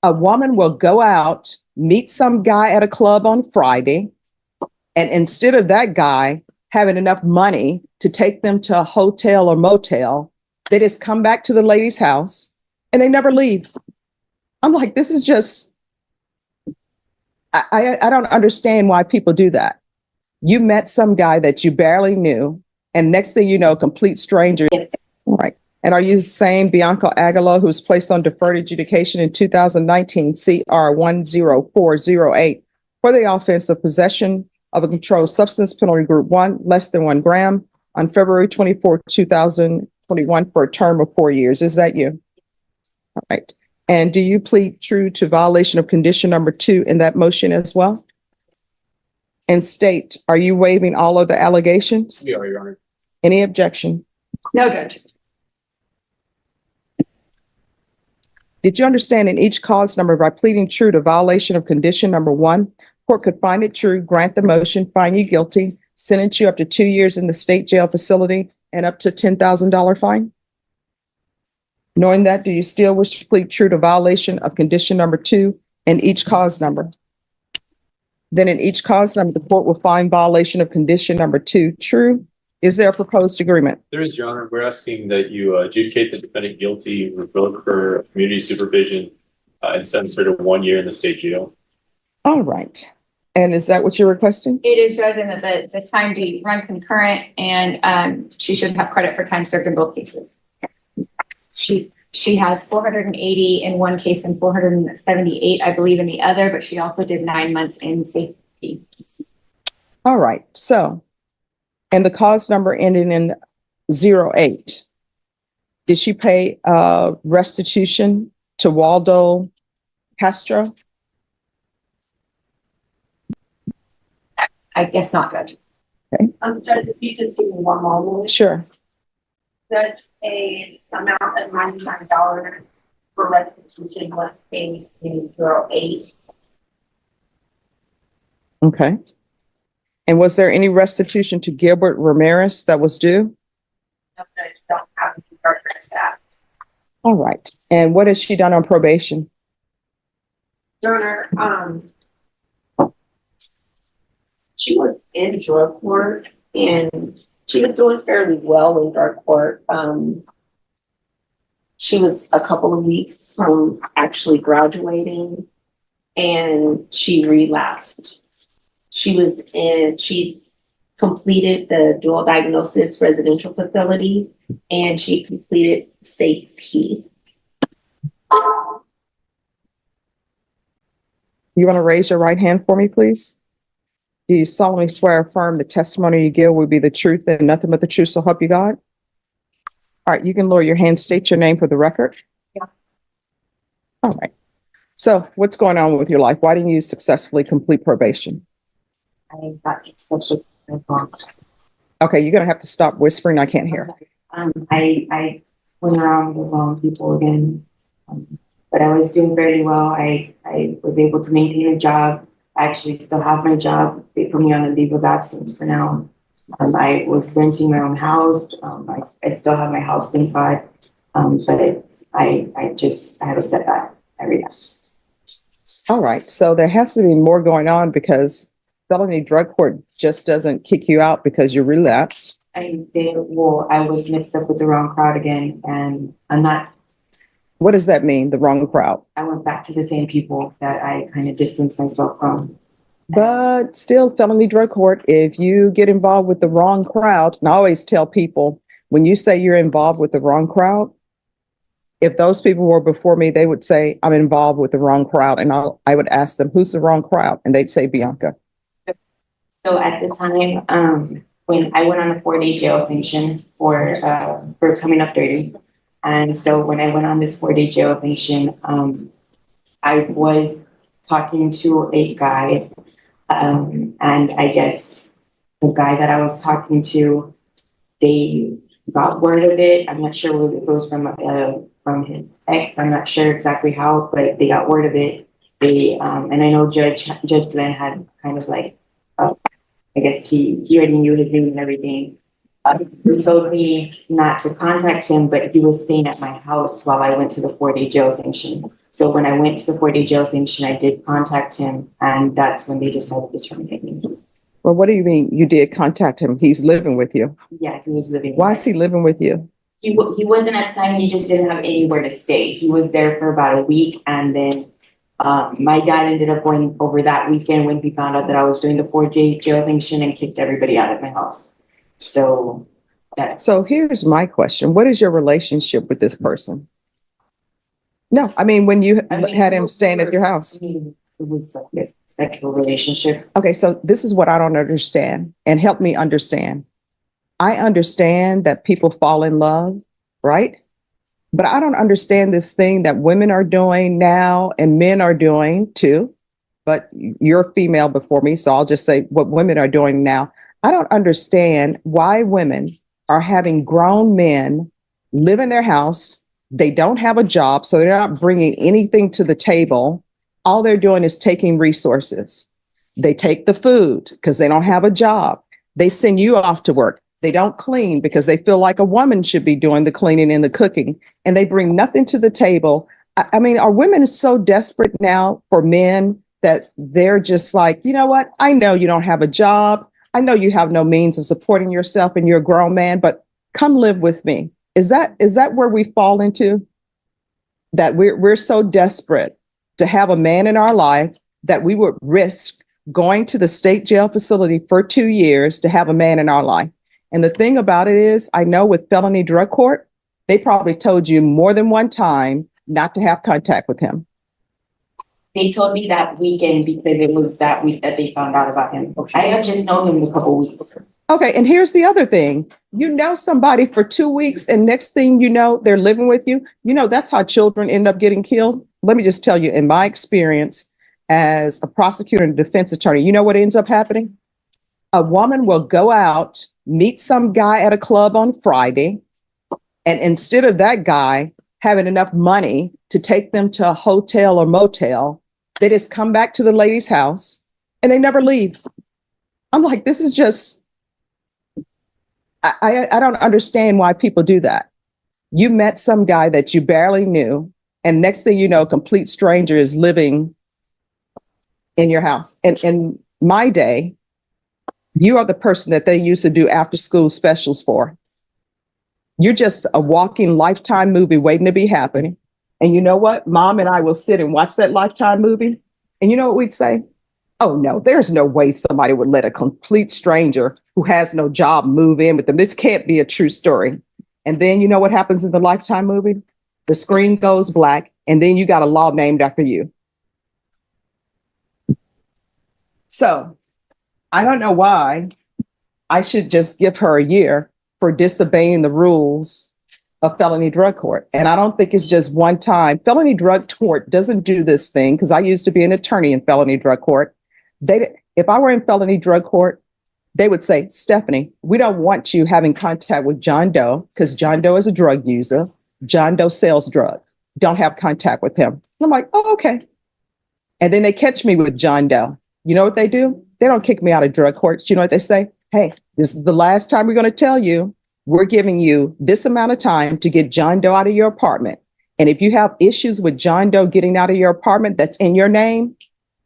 A woman will go out, meet some guy at a club on Friday, and instead of that guy having enough money to take them to a hotel or motel, they just come back to the lady's house and they never leave. I'm like, this is just, I don't understand why people do that. You met some guy that you barely knew, and next thing you know, a complete stranger. Yes. Right. And are you the same Bianca Agalo who was placed on deferred adjudication in 2019 CR 10408 for the offense of possession of a controlled substance, penalty group 1, less than 1 gram, on February 24, 2021 for a term of 4 years? Is that you? All right. And do you plead true to violation of condition number 2 in that motion as well? And state, are you waiving all of the allegations? We are, Your Honor. Any objection? No, Judge. Did you understand in each cause number by pleading true to violation of condition number 1, court could find it true, grant the motion, find you guilty, sentence you up to 2 years in the state jail facility and up to $10,000 fine? Knowing that, do you still wish to plead true to violation of condition number 2 in each cause number? Then in each cause number, the court will find violation of condition number 2 true. Is there a proposed agreement? There is, Your Honor. We're asking that you adjudicate the defendant guilty, revoke her community supervision, and sentence her to 1 year in the state jail. All right. And is that what you're requesting? It is, Judge, and that the time be run concurrent, and she should have credit for time served in both cases. She has 480 in one case and 478, I believe, in the other, but she also did 9 months in safety. All right. So, and the cause number ending in 08, did she pay restitution to Waldo Castro? I guess not, Judge. Okay. Judge, if you just give me one moment. Sure. Judge, a amount of $99 for restitution was paid in 08. Okay. And was there any restitution to Gilbert Ramirez that was due? No, Judge, don't have to record that. All right. And what has she done on probation? Your Honor, she was in drug court and she was doing fairly well in drug court. She was a couple of weeks from actually graduating and she relapsed. She completed the dual diagnosis residential facility and she completed safe P. You want to raise your right hand for me, please? Do you solemnly swear or affirm the testimony you give will be the truth and nothing but the truth, so help you God? All right, you can lower your hand, state your name for the record. Yeah. All right. So what's going on with your life? Why didn't you successfully complete probation? I got such a Okay, you're going to have to stop whispering. I can't hear. I went around with the wrong people again, but I was doing very well. I was able to maintain a job. I actually still have my job. They put me on a leave of absence for now. I was renting my own house. I still have my house, thank God. But I had a setback. I relapsed. All right. So there has to be more going on because felony drug court just doesn't kick you out because you relapsed. I was mixed up with the wrong crowd again, and I'm not. What does that mean, the wrong crowd? I went back to the same people that I kind of distanced myself from. But still, felony drug court, if you get involved with the wrong crowd, and I always tell people, when you say you're involved with the wrong crowd, if those people were before me, they would say, I'm involved with the wrong crowd. And I would ask them, who's the wrong crowd? And they'd say, Bianca. So at the time, when I went on a 4-day jail sanction for coming up dirty. And so when I went on this 4-day jail sanction, I was talking to a guy, and I guess the guy that I was talking to, they got word of it. I'm not sure if it was from his ex. I'm not sure exactly how, but they got word of it. They and I know Judge Glenn had kind of like, I guess he already knew his name and everything. He told me not to contact him, but he was staying at my house while I went to the 4-day jail sanction. So when I went to the 4-day jail sanction, I did contact him, and that's when they decided to terminate me. Well, what do you mean you did contact him? He's living with you. Yeah, he was living. Why is he living with you? He wasn't at the time. He just didn't have anywhere to stay. He was there for about a week, and then my dad ended up going over that weekend when he found out that I was doing the 4-day jail sanction and kicked everybody out of my house. So So here's my question. What is your relationship with this person? No, I mean, when you had him staying at your house. I mean, it was like a sexual relationship. Okay, so this is what I don't understand, and help me understand. I understand that people fall in love, right? But I don't understand this thing that women are doing now and men are doing too. But you're female before me, so I'll just say what women are doing now. I don't understand why women are having grown men live in their house. They don't have a job, so they're not bringing anything to the table. All they're doing is taking resources. They take the food because they don't have a job. They send you off to work. They don't clean because they feel like a woman should be doing the cleaning and the cooking, and they bring nothing to the table. I mean, are women so desperate now for men that they're just like, you know what? I know you don't have a job. I know you have no means of supporting yourself and you're a grown man, but come live with me. Is that where we fall into? That we're so desperate to have a man in our life that we would risk going to the state jail facility for 2 years to have a man in our life. And the thing about it is, I know with felony drug court, they probably told you more than one time not to have contact with him. They told me that weekend because it was that week that they found out about him. I had just known him a couple weeks. Okay, and here's the other thing. You know somebody for 2 weeks, and next thing you know, they're living with you. You know, that's how children end up getting killed. Let me just tell you, in my experience as a prosecutor and defense attorney, you know what ends up happening? A woman will go out, meet some guy at a club on Friday, and instead of that guy having enough money to take them to a hotel or motel, they just come back to the lady's house and they never leave. I'm like, this is just, I don't understand why people do that. You met some guy that you barely knew, and next thing you know, a complete stranger is living in your house. And in my day, you are the person that they used to do after school specials for. You're just a walking Lifetime movie waiting to be happening. And you know what? Mom and I will sit and watch that Lifetime movie. And you know what we'd say? Oh, no, there's no way somebody would let a complete stranger who has no job move in with them. This can't be a true story. And then you know what happens in the Lifetime movie? The screen goes black, and then you got a law named after you. So I don't know why I should just give her a year for disobeying the rules of felony drug court. And I don't think it's just one time. Felony drug court doesn't do this thing, because I used to be an attorney in felony drug court. If I were in felony drug court, they would say, Stephanie, we don't want you having contact with John Doe, because John Doe is a drug user. John Doe sells drugs. Don't have contact with him. And I'm like, oh, okay. And then they catch me with John Doe. You know what they do? They don't kick me out of drug court. You know what they say? Hey, this is the last time we're going to tell you. We're giving you this amount of time to get John Doe out of your apartment. And if you have issues with John Doe getting out of your apartment that's in your name,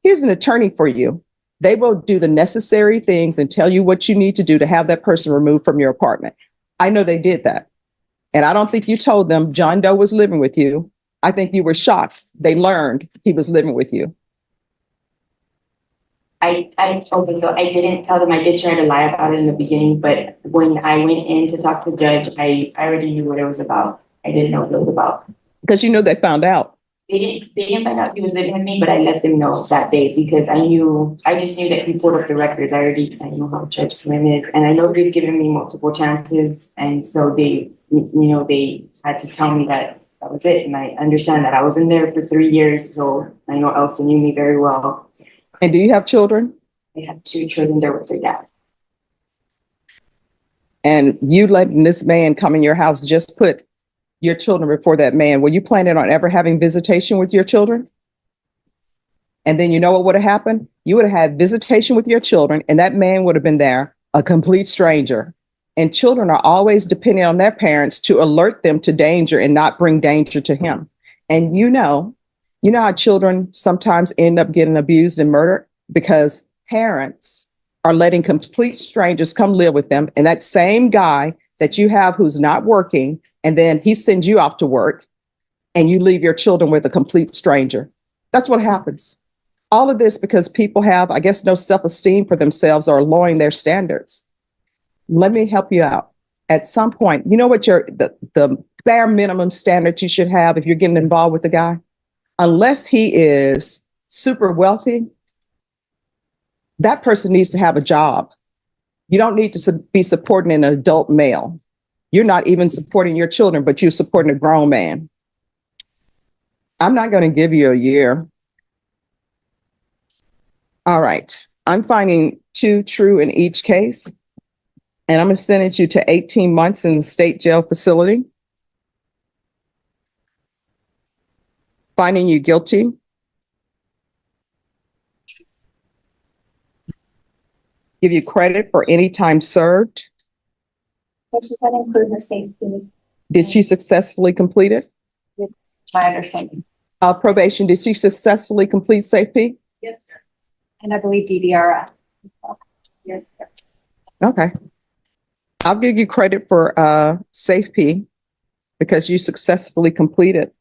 here's an attorney for you. They will do the necessary things and tell you what you need to do to have that person removed from your apartment. I know they did that. And I don't think you told them John Doe was living with you. I think you were shocked. They learned he was living with you. Okay, so I didn't tell them. I did try to lie about it in the beginning, but when I went in to talk to the judge, I already knew what it was about. I didn't know what it was about. Because you know they found out. They didn't find out he was living with me, but I let them know that day because I just knew that he pulled up the records. I know how Judge Clem is, and I know they've given me multiple chances, and so they had to tell me that was it. And I understand that I was in there for 3 years, so I know Elsa knew me very well. And do you have children? I have 2 children there with their dad. And you letting this man come in your house just put your children before that man. Were you planning on ever having visitation with your children? And then you know what would have happened? You would have had visitation with your children, and that man would have been there, a complete stranger. And children are always dependent on their parents to alert them to danger and not bring danger to him. And you know You know how children sometimes end up getting abused and murdered because parents are letting complete strangers come live with them. And that same guy that you have who's not working, and then he sends you off to work and you leave your children with a complete stranger. That's what happens. All of this because people have, I guess, no self-esteem for themselves or lowering their standards. Let me help you out. At some point, you know what the bare minimum standard you should have if you're getting involved with the guy? Unless he is super wealthy, that person needs to have a job. You don't need to be supporting an adult male. You're not even supporting your children, but you're supporting a grown man. I'm not going to give you a year. All right. I'm finding 2 true in each case. And I'm going to send you to 18 months in the state jail facility. Finding you guilty. Give you credit for any time served. Does that include her safety? Did she successfully complete it? It's my understanding. Probation, did she successfully complete safety? Yes, sir. And I believe DDR. Yes, sir. Okay. I'll give you credit for safety because you successfully completed.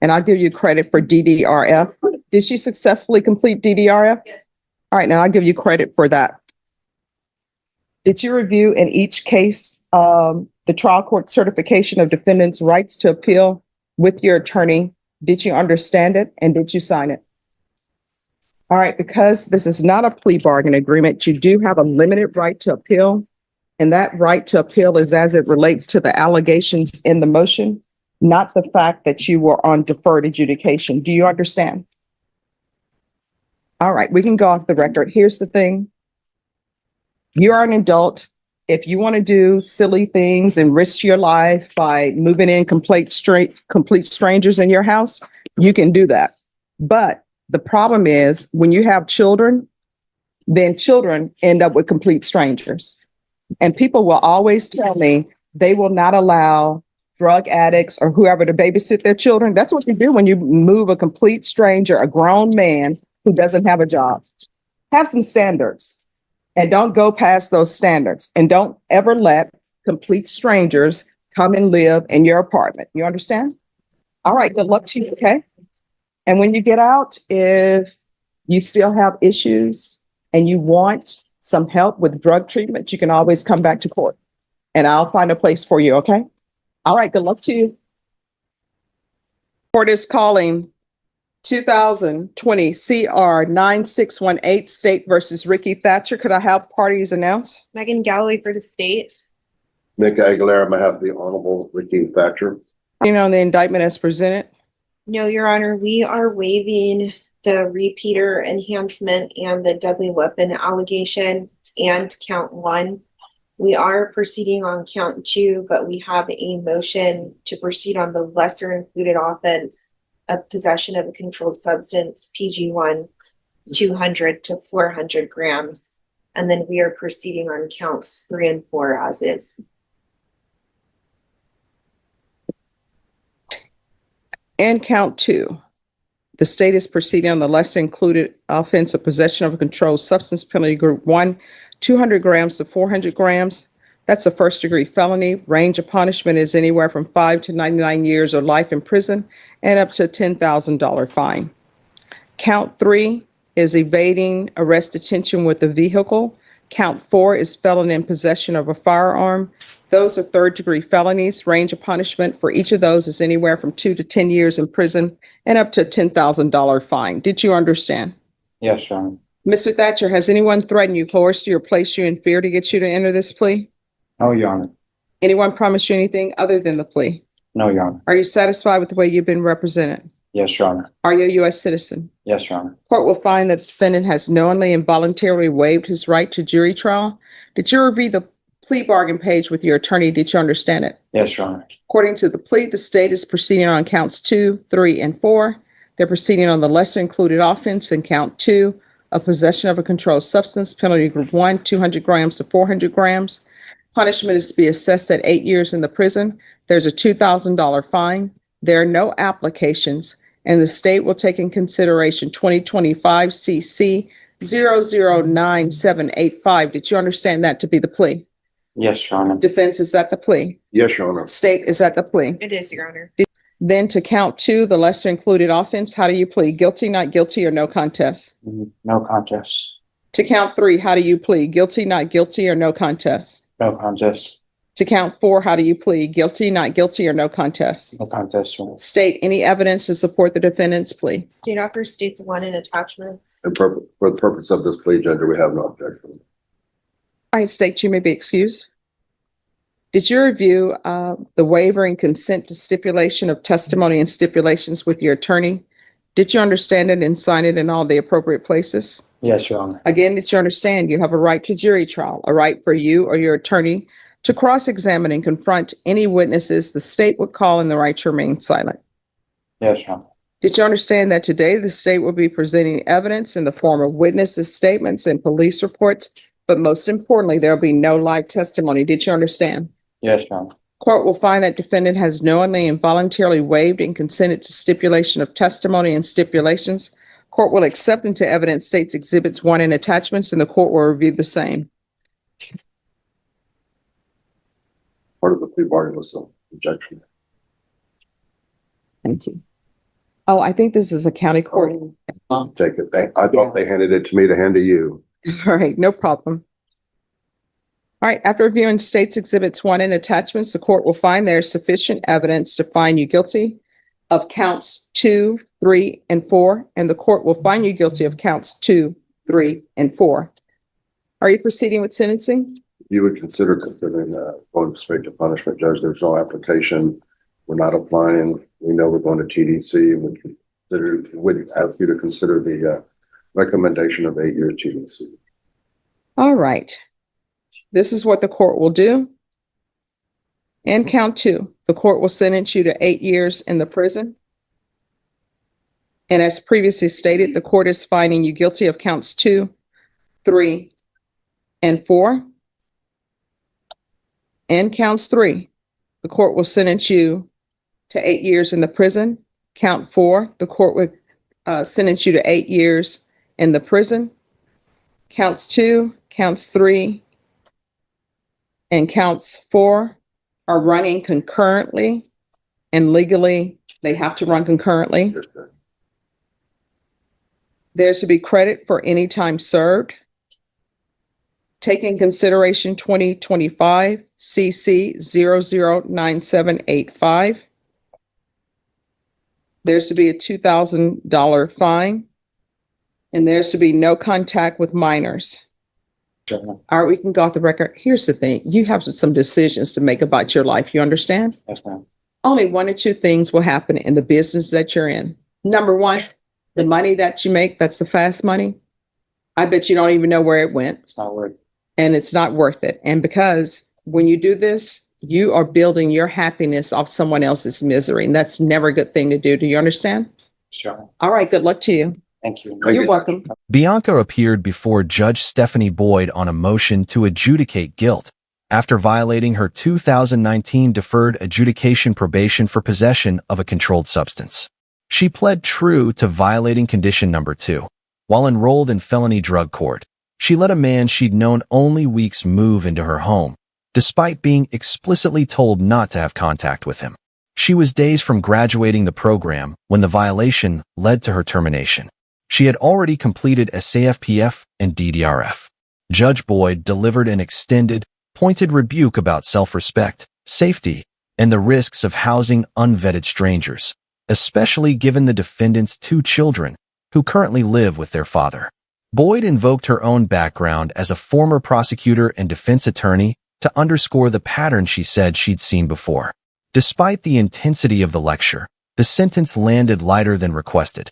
And I'll give you credit for DDRF. Did she successfully complete DDRF? Yes. All right, now I'll give you credit for that. Did you review in each case the trial court certification of defendant's rights to appeal with your attorney? Did you understand it and did you sign it? All right, because this is not a plea bargain agreement, you do have a limited right to appeal. And that right to appeal is as it relates to the allegations in the motion, not the fact that you were on deferred adjudication. Do you understand? All right, we can go off the record. Here's the thing. You are an adult. If you want to do silly things and risk your life by moving in complete strangers in your house, you can do that. But the problem is when you have children, then children end up with complete strangers. And people will always tell me they will not allow drug addicts or whoever to babysit their children. That's what you do when you move a complete stranger, a grown man who doesn't have a job. Have some standards and don't go past those standards, and don't ever let complete strangers come and live in your apartment. You understand? All right, good luck to you, okay? And when you get out, if you still have issues and you want some help with drug treatment, you can always come back to court and I'll find a place for you, okay? All right, good luck to you. Court is calling 2020 CR 9618 State versus Ricky Thatcher. Could I have parties announce? Megan Galloway for the state. Bianca Agalo, on behalf of the Honorable Ricky Thatcher. You know, the indictment as presented. No, Your Honor, we are waiving the repeater enhancement and the deadly weapon allegation and count 1. We are proceeding on count 2, but we have a motion to proceed on the lesser included offense of possession of a controlled substance, PG1, 200 to 400 grams. And then we are proceeding on counts 3 and 4 as is. And count 2. The state is proceeding on the lesser included offense of possession of a controlled substance, penalty group 1, 200 grams to 400 grams. That's a first-degree felony. Range of punishment is anywhere from 5 to 99 years or life in prison and up to a $10,000 fine. Count 3 is evading arrest detention with a vehicle. Count 4 is felon in possession of a firearm. Those are third-degree felonies. Range of punishment for each of those is anywhere from 2 to 10 years in prison and up to a $10,000 fine. Did you understand? Yes, Your Honor. Mr. Thatcher, has anyone threatened you, coerced you, or placed you in fear to get you to enter this plea? No, Your Honor. Anyone promised you anything other than the plea? No, Your Honor. Are you satisfied with the way you've been represented? Yes, Your Honor. Are you a U.S. citizen? Yes, Your Honor. Court will find that the defendant has knowingly and voluntarily waived his right to jury trial. Did you review the plea bargain page with your attorney? Did you understand it? Yes, Your Honor. According to the plea, the state is proceeding on counts 2, 3, and 4. They're proceeding on the lesser included offense in count 2, of possession of a controlled substance, penalty group 1, 200 grams to 400 grams. Punishment is to be assessed at 8 years in the prison. There's a $2,000 fine. There are no applications, and the state will take in consideration 2025 CC 009785. Did you understand that to be the plea? Yes, Your Honor. Defense, is that the plea? Yes, Your Honor. State, is that the plea? It is, Your Honor. Then to count 2, the lesser included offense, how do you plead? Guilty, not guilty, or no contest? No contest. To count 3, how do you plead? Guilty, not guilty, or no contest? No contest. To count 4, how do you plead? Guilty, not guilty, or no contest? No contest, Your Honor. State any evidence to support the defendant's plea. State offers states 1 in attachments. And for the purpose of this plea, Judge, we have no objection. All right, State, you may be excused. Did you review the waiver and consent to stipulation of testimony and stipulations with your attorney? Did you understand it and sign it in all the appropriate places? Yes, Your Honor. Again, did you understand you have a right to jury trial, a right for you or your attorney to cross-examine and confront any witnesses the state would call, and the right to remain silent? Yes, Your Honor. Did you understand that today the state will be presenting evidence in the form of witnesses' statements and police reports, but most importantly, there will be no live testimony? Did you understand? Yes, Your Honor. Court will find that defendant has knowingly and voluntarily waived and consented to stipulation of testimony and stipulations. Court will accept into evidence states exhibits 1 and attachments, and the court will review the same. Part of the plea bargain was some objection. Thank you. Oh, I think this is a county court. Take it. I thought they handed it to me to hand to you. All right, no problem. All right, after reviewing states exhibits 1 and attachments, the court will find there is sufficient evidence to find you guilty of counts 2, 3, and 4, and the court will find you guilty of counts 2, 3, and 4. Are you proceeding with sentencing? You would consider considering going straight to punishment, Judge. There's no application. We're not applying. We know we're going to TDC, and would ask you to consider the recommendation of 8-year TDC. All right. This is what the court will do. And count 2, the court will sentence you to 8 years in the prison. And as previously stated, the court is finding you guilty of counts 2, 3, and 4. And counts 3, the court will sentence you to 8 years in the prison. Count 4, the court would sentence you to 8 years in the prison. Counts 2, counts 3, and counts 4 are running concurrently, and legally they have to run concurrently. Yes, Judge. There should be credit for any time served. Take in consideration 2025 CC 009785. There's to be a $2,000 fine, and there's to be no contact with minors. Your Honor. All right, we can go off the record. Here's the thing. You have some decisions to make about your life. You understand? Yes, ma'am. Only 1 or 2 things will happen in the business that you're in. Number 1, the money that you make, that's the fast money. I bet you don't even know where it went, It's not worth it. and it's not worth it. And because when you do this, you are building your happiness off someone else's misery, and that's never a good thing to do. Do you understand? Sure. All right, good luck to you. Thank you. Thank You're you. welcome. Bianca appeared before Judge Stephanie Boyd on a motion to adjudicate guilt after violating her 2019 deferred adjudication probation for possession of a controlled substance. She pled true to violating condition number 2. While enrolled in felony drug court, she let a man she'd known only weeks move into her home, despite being explicitly told not to have contact with him. She was days from graduating the program when the violation led to her termination. She had already completed SAFPF and DDRF. Judge Boyd delivered an extended, pointed rebuke about self-respect, safety, and the risks of housing unvetted strangers, especially given the defendant's 2 children who currently live with their father. Boyd invoked her own background as a former prosecutor and defense attorney to underscore the pattern she said she'd seen before. Despite the intensity of the lecture, the sentence landed lighter than requested.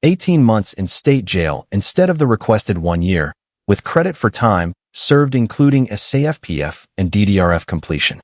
18 months in state jail instead of the requested 1 year, with credit for time served including SAFPF and DDRF completion.